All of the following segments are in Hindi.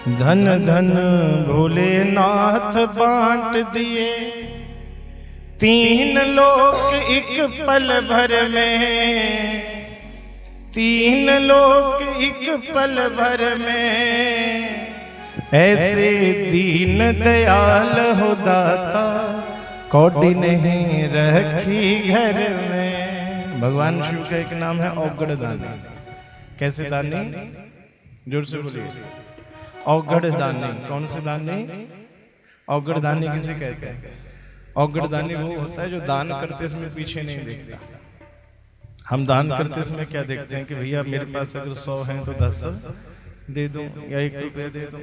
धन धन भोलेनाथ बांट दिए तीन लोक एक पल भर में, तीन लोक एक पल भर में। ऐसे दीन दयाल हो दाता कौड़ी नहीं रखी घर में। भगवान शिव का एक नाम है औगड़ दानी। कैसे दानी? जोर से बोलिए। औगड़ दानी। कौन से दानी? औगड़ दानी किसे कहते हैं? औगड़ दानी वो होता है जो दान करते समय पीछे नहीं देखता। हम दान करते समय क्या देखते हैं कि भैया मेरे पास अगर 100 हैं तो 10 दे दो या 1 रुपया दे दो,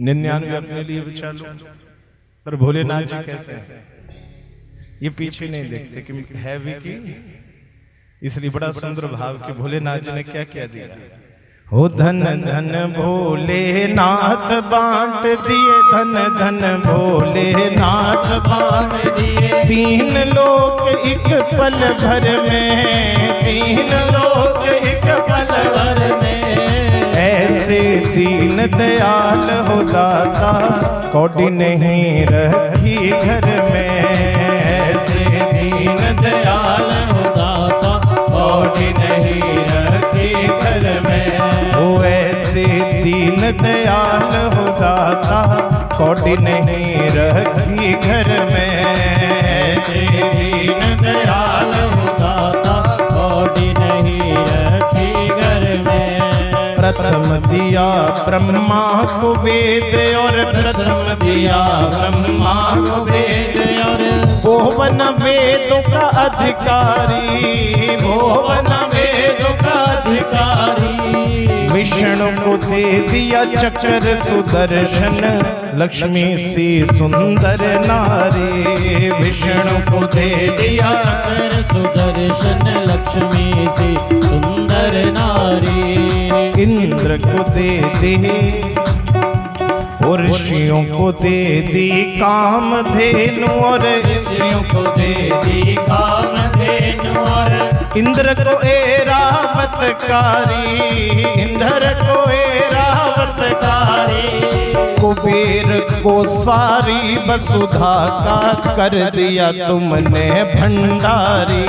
99 अपने लिए बचा लो। पर भोलेनाथ जी कैसे हैं? ये पीछे नहीं देखते कि है भी कि, इसलिए बड़ा सुंदर भाव कि भोलेनाथ जी ने क्या क्या दिया। हो धन धन भोलेनाथ बांट दिए, धन धन भोलेनाथ बांट दिए तीन लोक एक पल भर में, तीन लोक एक पल भर में। ऐसे दीन दयाल हो दाता कौड़ी नहीं रखी घर में। ऐसे दीन दयाल हो दाता कौड़ी नहीं रखी घर में। वो ऐसे दीन दयाल हो दाता कौड़ी नहीं रखी घर में। ऐसे दीन दयाल हो दाता कौड़ी नहीं रखी घर में। प्रथम दिया ब्रह्मा को वेद और प्रथम दिया ब्रह्मा को वेद और भुवन वेदों का अधिकारी, भुवन वेदों का अधिकारी। विष्णु को दे दिया चक्र सुदर्शन, लक्ष्मी सी सुंदर नारी। विष्णु को दे दिया चक्र सुदर्शन, लक्ष्मी सी सुंदर नारी। इंद्र को दे दी और ऋषियों को दे दी कामधेनु, और ऋषियों को दे दी कामधेनु। और इंद्र को ऐरावतकारी, इंद्र को ऐरावतकारी। कुबेर को सारी वसुधा का कर दिया तुमने भंडारी।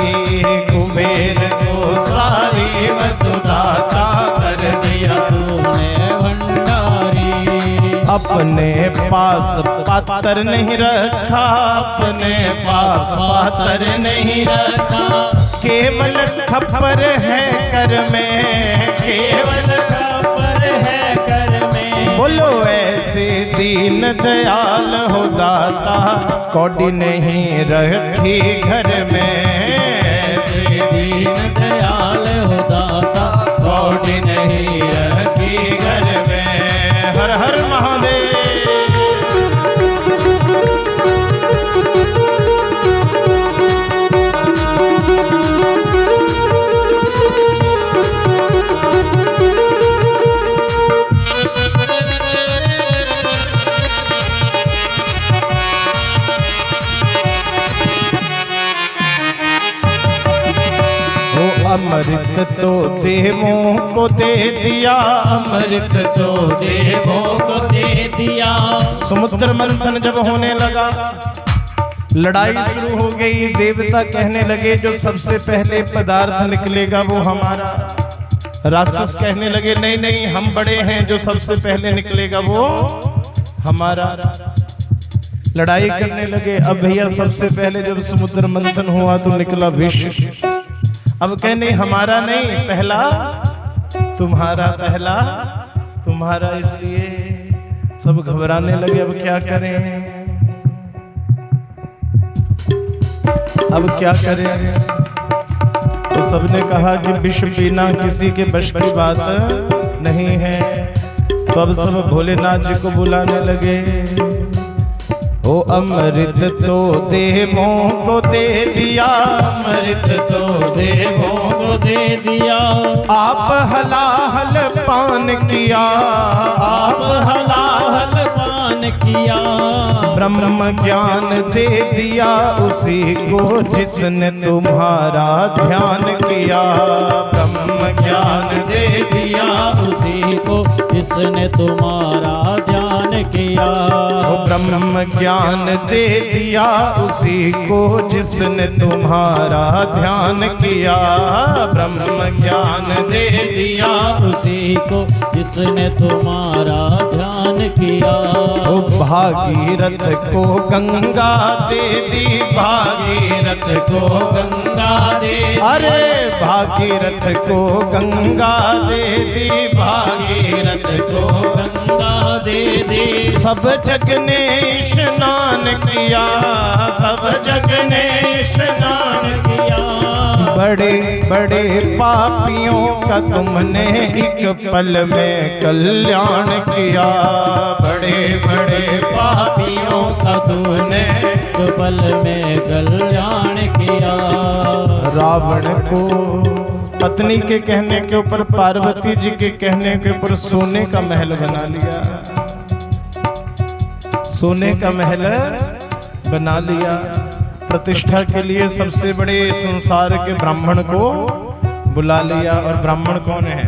कुबेर को सारी वसुधा का कर दिया तुमने भंडारी। अपने पास पात्र नहीं रखा, अपने पास पात्र नहीं रखा। केवल खप्पर है कर में, केवल खप्पर है कर में। बोलो ऐसे दीन दयाल हो दाता कौड़ी नहीं रखी घर में। ऐसे दीन दयाल हो दाता कौड़ी नहीं रखी घर में। हर हर महादेव। अमृत तो देवों को दे दिया, अमृत तो देवों को दे दिया। समुद्र मंथन जब होने लगा, लड़ाई शुरू हो गई। देवता कहने लगे जो सबसे पहले पदार्थ निकलेगा वो हमारा। राक्षस कहने लगे नहीं नहीं हम बड़े हैं, जो सबसे पहले निकलेगा वो हमारा। लड़ाई करने लगे। अब भैया सबसे पहले जब समुद्र मंथन हुआ तो निकला विष। अब कहने हमारा नहीं, पहला तुम्हारा, पहला तुम्हारा। इसलिए सब घबराने लगे। अब क्या करें, अब क्या करें? तो सबने कहा कि विष पीना किसी के बश की बात नहीं है। तो अब सब भोलेनाथ जी को बुलाने लगे। ओ अमृत तो देवों को दे दिया, अमृत तो देवों को दे दिया। आप हलाहल पान किया, आप हलाहल पान किया। ब्रह्म ज्ञान दे दिया उसी को जिसने तुम्हारा ध्यान किया। ब्रह्म ज्ञान दे दिया उसी को जिसने तुम्हारा ध्यान किया। ब्रह्म ज्ञान दे दिया उसी को जिसने तुम्हारा ध्यान किया। ब्रह्म ज्ञान दे दिया उसी को जिसने तुम्हारा ध्यान किया। भागीरथ को गंगा दे दी, भागीरथ को गंगा दे, अरे भागीरथ को गंगा दे दी, भागीरथ को गंगा दे दे। सब जग ने स्नान किया, सब जग ने स्नान किया। बड़े बड़े पापियों का तुमने एक पल में कल्याण किया। बड़े बड़े पापियों का तुमने एक पल में कल्याण किया। रावण को पत्नी के कहने के ऊपर, पार्वती जी के कहने के ऊपर सोने का महल बना लिया, सोने का महल बना लिया। प्रतिष्ठा के लिए सबसे बड़े संसार के ब्राह्मण को बुला लिया। और ब्राह्मण कौन है?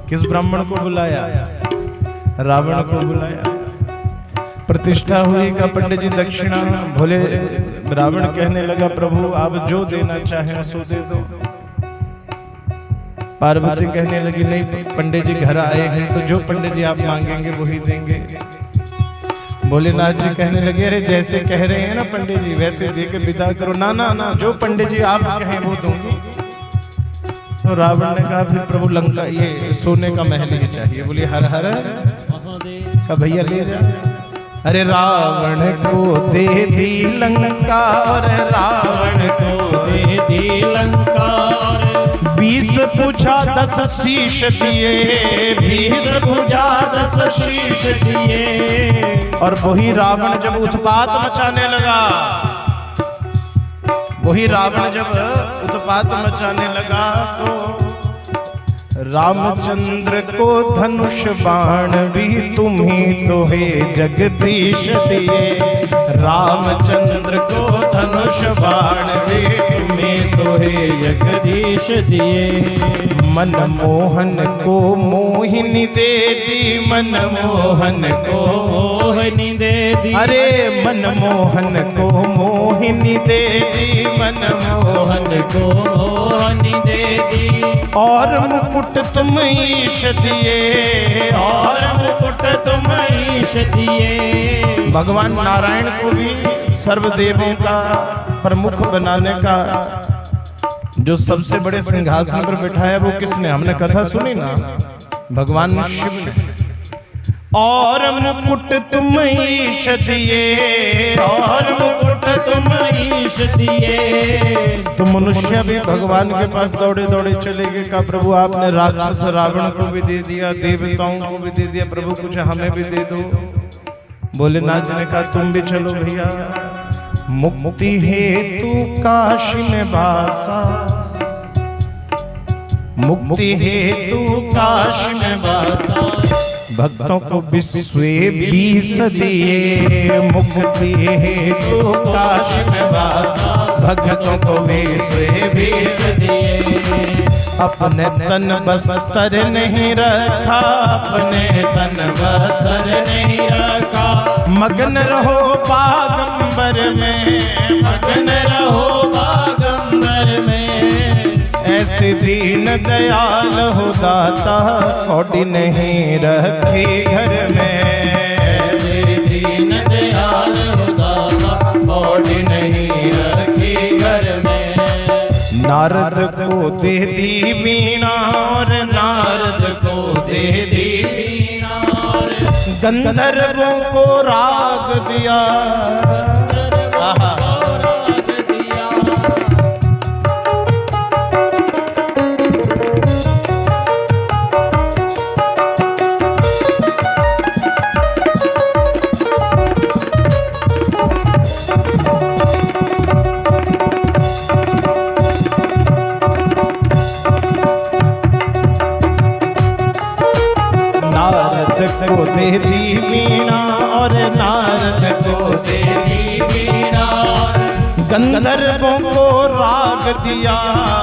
किस ब्राह्मण को बुलाया? रावण को बुलाया। प्रतिष्ठा हुई का पंडित जी दक्षिणा, भोले रावण कहने लगा प्रभु आप जो देना चाहें सो दे दो। पार्वती कहने लगी नहीं पंडित जी घर आए हैं तो जो पंडित जी आप मांगेंगे वही देंगे। भोलेनाथ जी कहने लगे अरे जैसे कह रहे हैं ना पंडित जी वैसे दे के विदा करो। ना ना ना, जो पंडित जी आप कहें वो दूंगी। तो रावण ने कहा फिर प्रभु लंका ये सोने का महल ही चाहिए। बोले हर हर का भैया ले जा। अरे रावण को दे दी लंका, और रावण को दे दी लंका। 20 भुजा 10 शीश दिए, 20 भुजा 10 शीश दिए। और वही रावण जब उत्पात मचाने लगा, वही रावण जब उत्पात मचाने लगा तो रामचंद्र को धनुष बाण भी तुम्ही तो हे जगदीश दिए। रामचंद्र को धनुष बाण भी तुम्ही तो हे जगदीश दिए। मनमोहन को मोहिनी दे दी, मनमोहन को मोहिनी दे दी। अरे मनमोहन को मोहिनी दे दी, मनमोहन को मोहिनी दे दी। और मुकुट तुम ईश दिए, और मुकुट तुम ईश दिए। भगवान नारायण को भी सर्वदेवों का प्रमुख बनाने का जो सबसे बड़े सिंहासन पर बैठाया वो किसने? हमने कथा सुनी ना, भगवान शिव ने। और मुकुट तुम ईश दिए, और मुकुट तुम ईश दिए। तो मनुष्य भी भगवान के पास दौड़े दौड़े चले गए। कहा प्रभु आपने राक्षस रावण को भी दे दिया, देवताओं को भी दे दिया, प्रभु कुछ हमें भी दे दो। भोलेनाथ जी ने कहा तुम भी चलो भैया। मुक्ति हेतु काशी में बासा, मुक्ति हेतु काशी में बासा। भक्तों को विश्वे 20 दिए, मुक्ति हेतु काशी में बासा। भक्तों को विश्वे 20 दिए। अपने तन बस्तर नहीं रखा, अपने तन बस्तर नहीं रखा। मगन रहो बागंबर में, मगन रहो बागंबर में। ऐसे दीन दयाल हो दाता, कौड़ी नहीं रखी घर में। ऐसे दीन दयाल हो दाता, कौड़ी नहीं रखी घर में। नारद को दे दी वीणा, और नारद को दे दी वीणा। गंधर्वों को राग दिया, नारद को दे दी वीणा और नारद को दे दी वीणा गंधर्वों को राग दिया,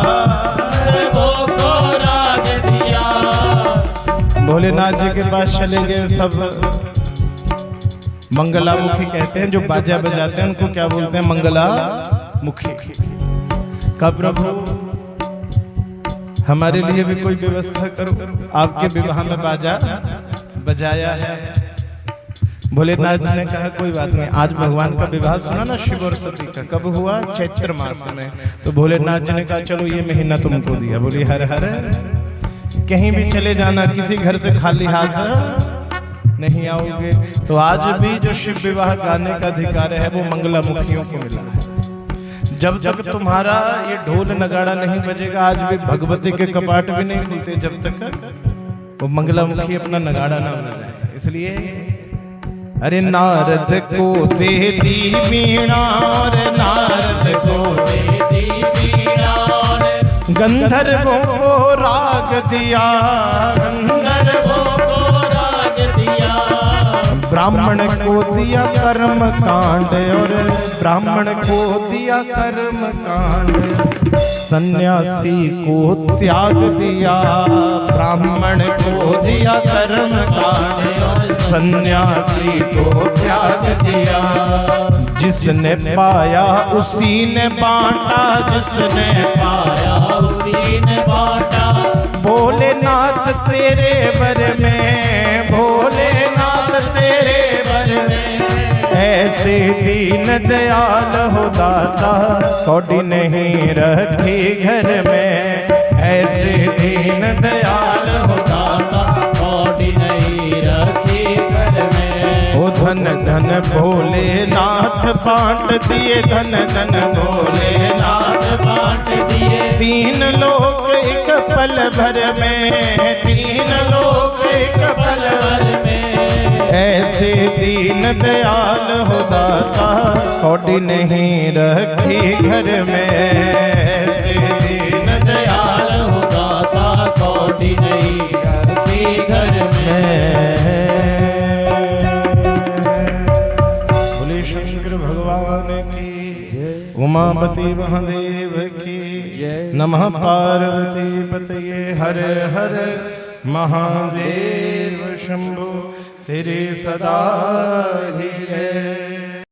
गंधर्वों को राग दिया। भोलेनाथ जी के पास चले गए सब। मंगलामुखी कहते हैं जो बाजा बजाते हैं उनको क्या बोलते हैं? मंगलामुखी। का प्रभु हमारे लिए भी कोई व्यवस्था करो, आपके विवाह में बाजा बजाया है। भोलेनाथ जी ने कहा कोई बात नहीं। आज भगवान का विवाह सुना ना शिव और सती का, कब हुआ? चैत्र मास में। तो भोलेनाथ जी ने कहा चलो ये महीना तुमको दिया। बोली हर हर, कहीं भी चले जाना, किसी घर से खाली हाथ नहीं आओगे। तो आज भी जो शिव विवाह गाने का अधिकार है वो मंगलामुखियों को मिला है। जब तक तुम्हारा ये ढोल नगाड़ा नहीं बजेगा, आज भी भगवती के कपाट भी नहीं खुलते जब तक वो मंगलामुखी अपना नगाड़ा ना बजाए। इसलिए अरे नारद को दे दी वीणा और नारद को दे दी वीणा, गंधर्वों को राग दिया, गंधर्वों को राग दिया। ब्राह्मण को दिया कर्म कांड और ब्राह्मण को दिया कर्म कांड, सन्यासी को त्याग दिया, ब्राह्मण को दिया कर्म कांड और सन्यासी को त्याग दिया। जिसने पाया उसी ने बांटा, जिसने पाया उसी ने बांटा। भोलेनाथ तेरे बर में, भोलेनाथ तेरे बर में, ऐसे दीन दयाल हो दाता कौड़ी नहीं रखी घर में। ऐसे दीन दयाल हो दाता कौड़ी नहीं रखी घर में। ओ धन धन भोलेनाथ बांट दिए, धन धन भोलेनाथ बांट दिए। तीन लोग एक पल भर में, तीन लोग एक पल भर में। ऐसे दीन दयाल हो दाता कौड़ी नहीं रखी घर में। ऐसे दीन दयाल हो दाता कौड़ी नहीं रखी घर में। बोले शंकर भगवान की, उमापति महादेव की, नमः पार्वती पतये हर हर महादेव शंभो तेरे सदा ही जय।